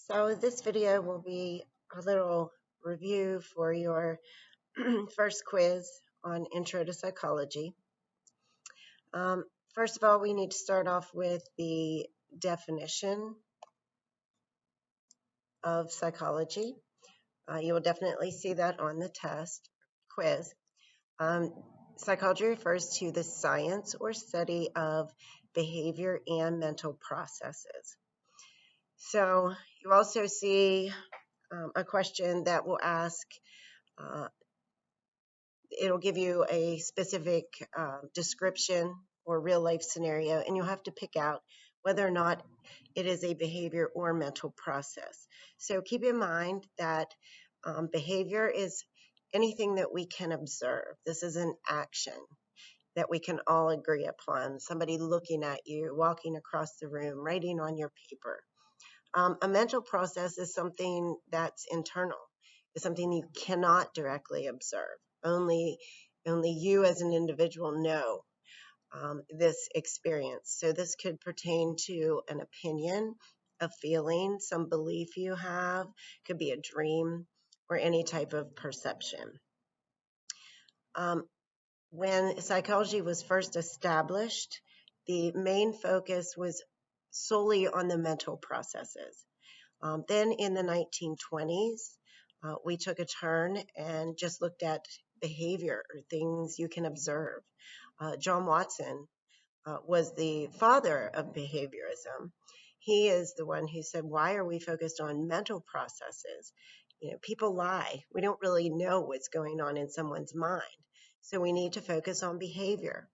So this video will be a little review for your first quiz on Intro to Psychology. First of all, we need to start off with the definition of psychology. You will definitely see that on the quiz. Psychology refers to the science or study of behavior and mental processes. So you also see a question that will ask, it'll give you a specific description or real life scenario, and you'll have to pick out whether or not it is a behavior or mental process. So keep in mind that behavior is anything that we can observe. This is an action that we can all agree upon. Somebody looking at you, walking across the room, writing on your paper. A mental process is something that's internal. It's something you cannot directly observe. Only you as an individual know this experience. So this could pertain to an opinion, a feeling, some belief you have, could be a dream, or any type of perception. When psychology was first established, the main focus was solely on the mental processes. Then in the 1920s, we took a turn and just looked at behavior or things you can observe. John Watson was the father of behaviorism. He is the one who said, why are we focused on mental processes? You know, people lie. We don't really know what's going on in someone's mind. So we need to focus on behavior.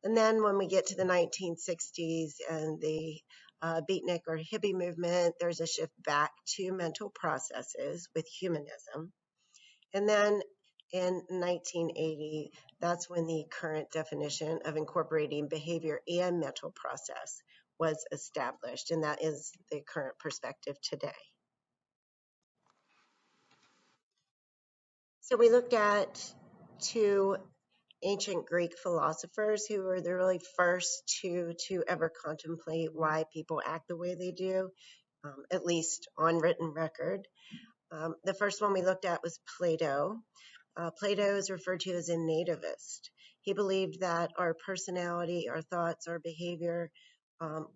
And then when we get to the 1960s and the beatnik or hippie movement, there's a shift back to mental processes with humanism. And then in 1980, that's when the current definition of incorporating behavior and mental process was established, and that is the current perspective today. So we looked at two ancient Greek philosophers who were the really first to ever contemplate why people act the way they do, at least on written record. The first one we looked at was Plato. Plato is referred to as a nativist. He believed that our personality, our thoughts, our behavior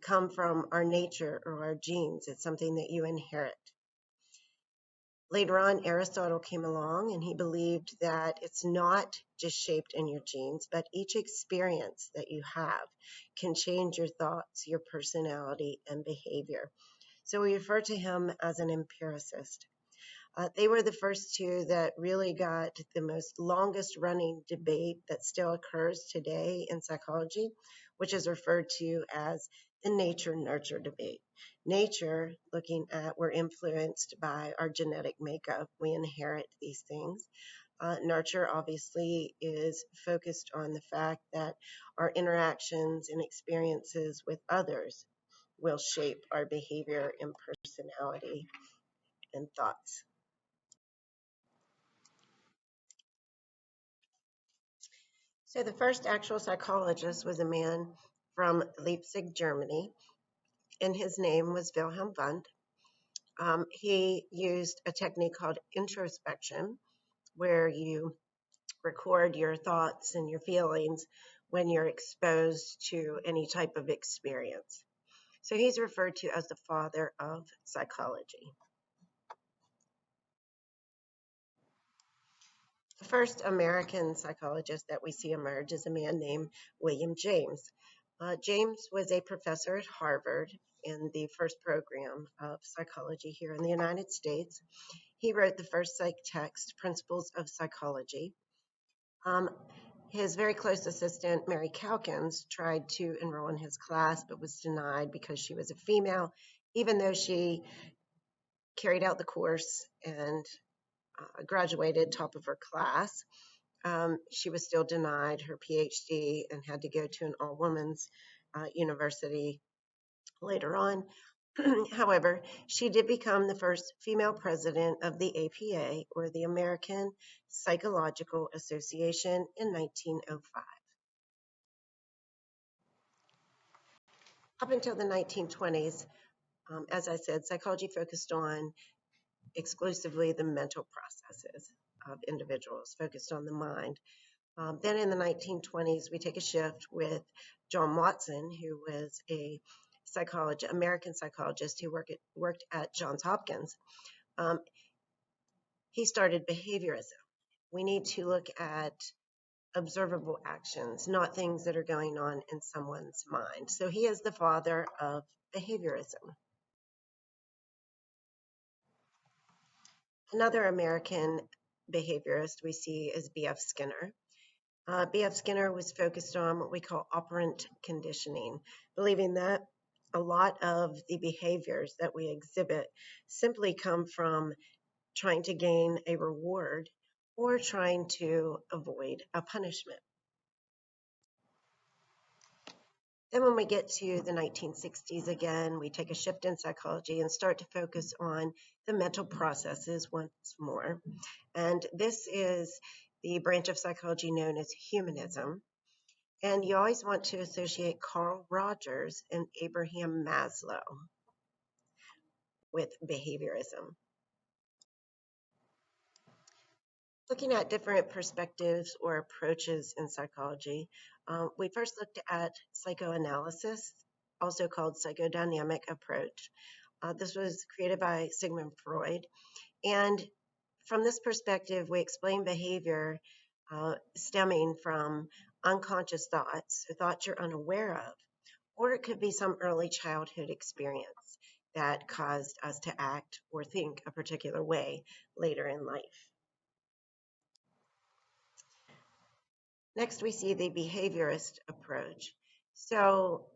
come from our nature or our genes. It's something that you inherit. Later on, Aristotle came along and he believed that it's not just shaped in your genes, but each experience that you have can change your thoughts, your personality, and behavior. So we refer to him as an empiricist. They were the first two that really got the most longest running debate that still occurs today in psychology, which is referred to as the nature-nurture debate. Nature, looking at, we're influenced by our genetic makeup. We inherit these things. Nurture obviously is focused on the fact that our interactions and experiences with others will shape our behavior and personality and thoughts. So the first actual psychologist was a man from Leipzig, Germany, and his name was Wilhelm Wundt. He used a technique called introspection, where you record your thoughts and your feelings when you're exposed to any type of experience. So he's referred to as the father of psychology. The first American psychologist that we see emerge is a man named William James. James was a professor at Harvard in the first program of psychology here in the United States. He wrote the first psych text, Principles of Psychology. His very close assistant, Mary Calkins, tried to enroll in his class but was denied because she was a female, even though she carried out the course and graduated top of her class. She was still denied her PhD and had to go to an all-women's university later on. However, she did become the first female president of the APA, or the American Psychological Association, in 1905. Up until the 1920s, As I said, psychology focused on exclusively the mental processes of individuals, focused on the mind. Then in the 1920s, we take a shift with John Watson, who was a American psychologist who worked at Johns Hopkins. Um, he started behaviorism. We need to look at observable actions, not things that are going on in someone's mind. So he is the father of behaviorism. Another American behaviorist we see is B.F. Skinner. B.F. Skinner was focused on what we call operant conditioning, believing that a lot of the behaviors that we exhibit simply come from trying to gain a reward or trying to avoid a punishment. Then when we get to the 1960s again, we take a shift in psychology and start to focus on the mental processes once more. And this is the branch of psychology known as humanism. And you always want to associate Carl Rogers and Abraham Maslow with behaviorism. Looking at different perspectives or approaches in psychology, we first looked at psychoanalysis, also called psychodynamic approach. This was created by Sigmund Freud. And from this perspective, we explain behavior stemming from unconscious thoughts, so thoughts you're unaware of, or it could be some early childhood experience that caused us to act or think a particular way later in life. Next, we see the behaviorist approach. So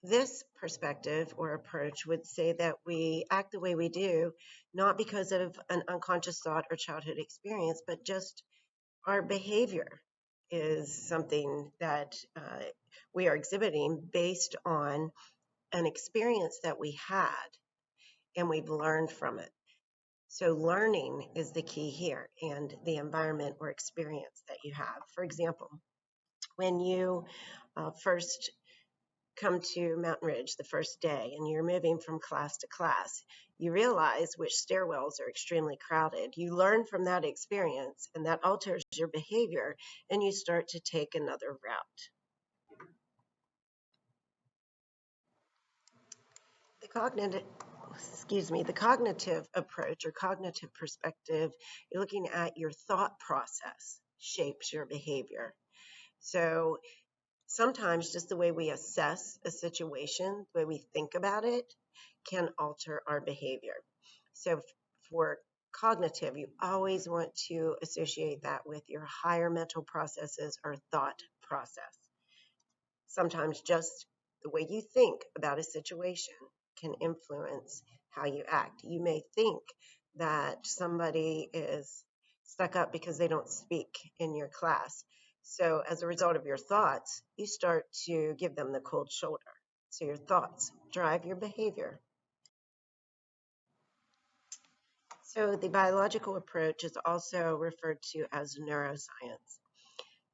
this perspective or approach would say that we act the way we do, not because of an unconscious thought or childhood experience, but just our behavior is something that we are exhibiting based on an experience that we had and we've learned from it. So learning is the key here, and the environment or experience that you have. For example, when you first come to Mountain Ridge the first day and you're moving from class to class, you realize which stairwells are extremely crowded. You learn from that experience, and that alters your behavior, and you start to take another route. The cognitive approach or cognitive perspective, you're looking at your thought process shapes your behavior. So sometimes just the way we assess a situation, the way we think about it, can alter our behavior. So for cognitive, you always want to associate that with your higher mental processes or thought process. Sometimes just the way you think about a situation can influence how you act. You may think that somebody is stuck up because they don't speak in your class. So as a result of your thoughts, you start to give them the cold shoulder. So your thoughts drive your behavior. So the biological approach is also referred to as neuroscience.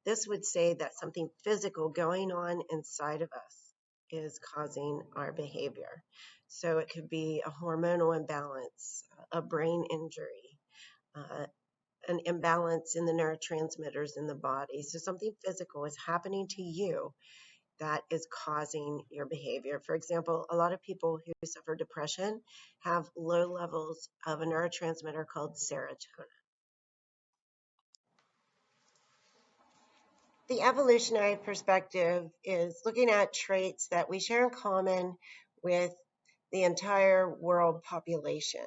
This would say that something physical going on inside of us is causing our behavior. So it could be a hormonal imbalance, a brain injury, an imbalance in the neurotransmitters in the body. So something physical is happening to you that is causing your behavior. For example, a lot of people who suffer depression have low levels of a neurotransmitter called serotonin. The evolutionary perspective is looking at traits that we share in common with the entire world population.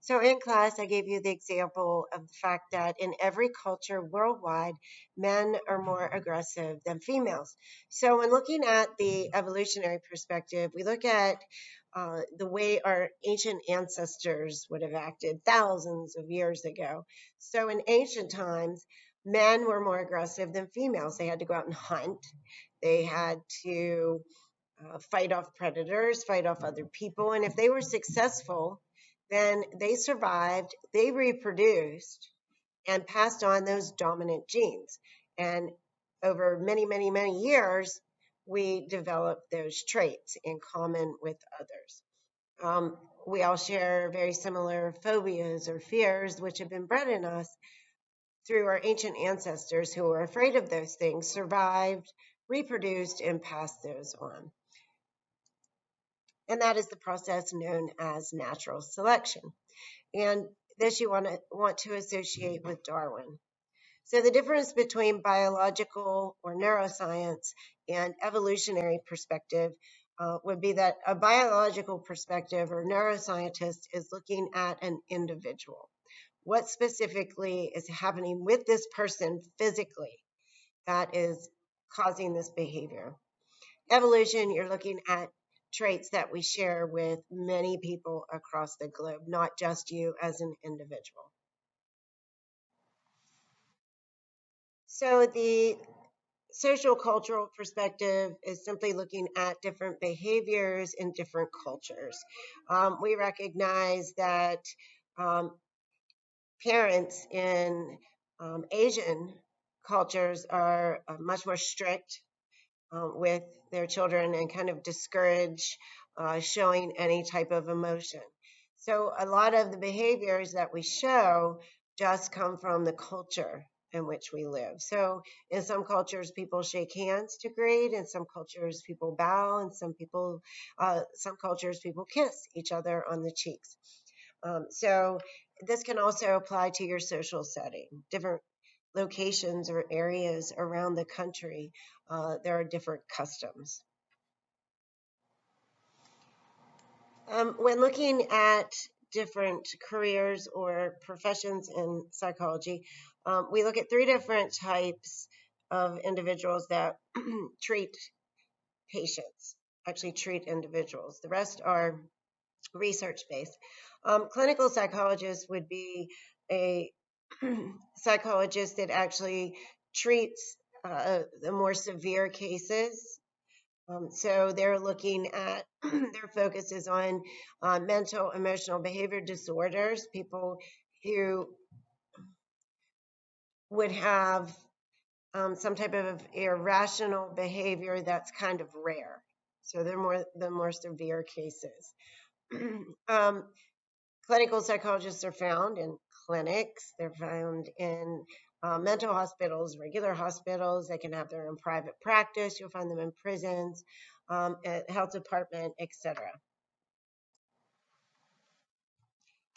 So in class, I gave you the example of the fact that in every culture worldwide, men are more aggressive than females. So when looking at the evolutionary perspective, we look at the way our ancient ancestors would have acted thousands of years ago. So in ancient times, men were more aggressive than females. They had to go out and hunt. They had to fight off predators, fight off other people. And if they were successful, then they survived, they reproduced, and passed on those dominant genes. And over many, many, many years, we developed those traits in common with others. Um, we all share very similar phobias or fears, which have been bred in us through our ancient ancestors who were afraid of those things, survived, reproduced, and passed those on. And that is the process known as natural selection. And this you want to associate with Darwin. So the difference between biological or neuroscience and evolutionary perspective would be that a biological perspective or neuroscientist is looking at an individual. What specifically is happening with this person physically that is causing this behavior? Evolution, you're looking at traits that we share with many people across the globe, not just you as an individual. So the social cultural perspective is simply looking at different behaviors in different cultures. We recognize that um, parents in Asian cultures are much more strict with their children and kind of discourage showing any type of emotion. So a lot of the behaviors that we show just come from the culture in which we live. So in some cultures, people shake hands to greet. In some cultures, people bow. And some cultures, people kiss each other on the cheeks. So this can also apply to your social setting. Different locations or areas around the country, there are different customs. When looking at different careers or professions in psychology, we look at three different types of individuals that treat patients, actually treat individuals. The rest are research based. Clinical psychologist would be a psychologist that actually treats the more severe cases. So they're looking at, their focus is on mental, emotional behavior disorders, people who would have some type of irrational behavior that's kind of rare. So they're more the more severe cases. um, Clinical psychologists are found in clinics, they're found in mental hospitals, regular hospitals. They can have their own private practice. You'll find them in prisons, at health department, etc.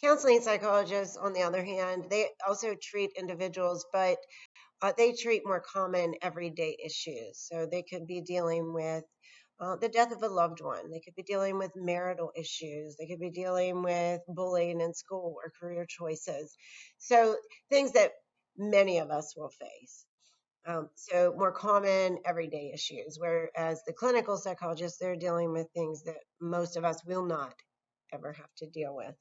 Counseling psychologists, on the other hand, they also treat individuals, but they treat more common everyday issues. So they could be dealing with the death of a loved one. They could be dealing with marital issues. They could be dealing with bullying in school or career choices. So things that many of us will face. So more common everyday issues, whereas the clinical psychologists, they're dealing with things that most of us will not ever have to deal with.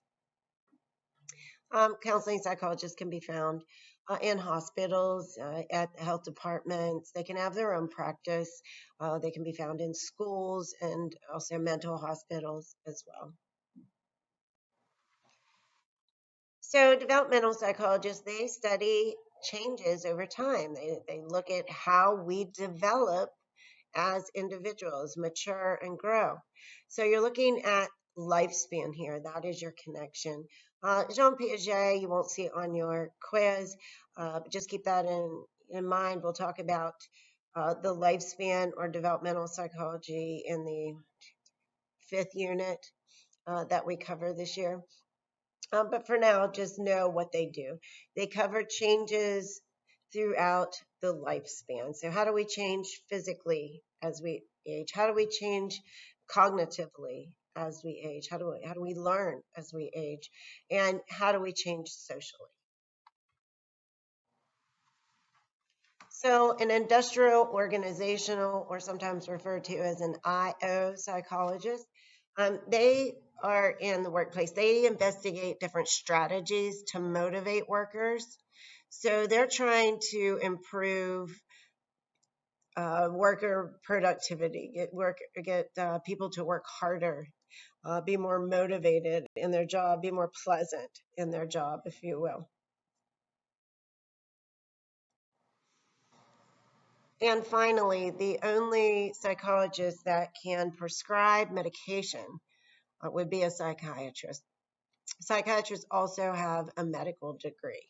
Counseling psychologists can be found in hospitals, at health departments. They can have their own practice. They can be found in schools and also mental hospitals as well. So developmental psychologists, they study changes over time. They look at how we develop as individuals, mature and grow. So you're looking at lifespan here. That is your connection. Jean Piaget, you won't see it on your quiz, but just keep that in mind. We'll talk about the lifespan or developmental psychology in the fifth unit that we cover this year. But for now, just know what they do. They cover changes throughout the lifespan. So, how do we change physically as we age? How do we change cognitively as we age? How do we learn as we age? And how do we change socially? So, an industrial, organizational, or sometimes referred to as an IO psychologist, they are in the workplace. They investigate different strategies to motivate workers. So, they're trying to improve worker productivity, get people to work harder, be more motivated in their job, be more pleasant in their job, if you will. And finally, the only psychologist that can prescribe medication would be a psychiatrist. Psychiatrists also have a medical degree.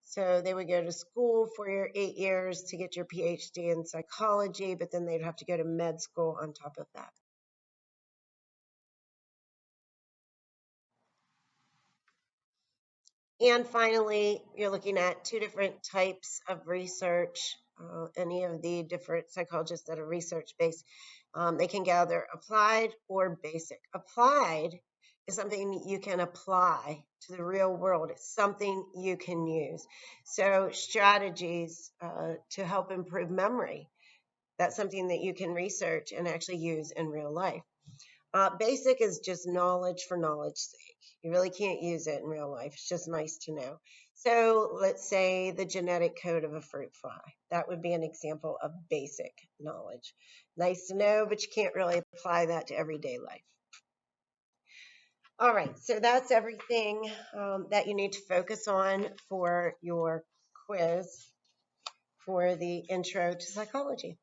So they would go to school for your 8 years to get your PhD in psychology, but then they'd have to go to med school on top of that. And finally, you're looking at 2 different types of research. Any of the different psychologists that are research-based, they can gather applied or basic. Applied is something you can apply to the real world. It's something you can use. So strategies to help improve memory, that's something that you can research and actually use in real life. Basic is just knowledge for knowledge's sake. You really can't use it in real life. It's just nice to know. So let's say the genetic code of a fruit fly. That would be an example of basic knowledge. Nice to know, but you can't really apply that to everyday life. All right, so that's everything that you need to focus on for your quiz for the Intro to Psychology.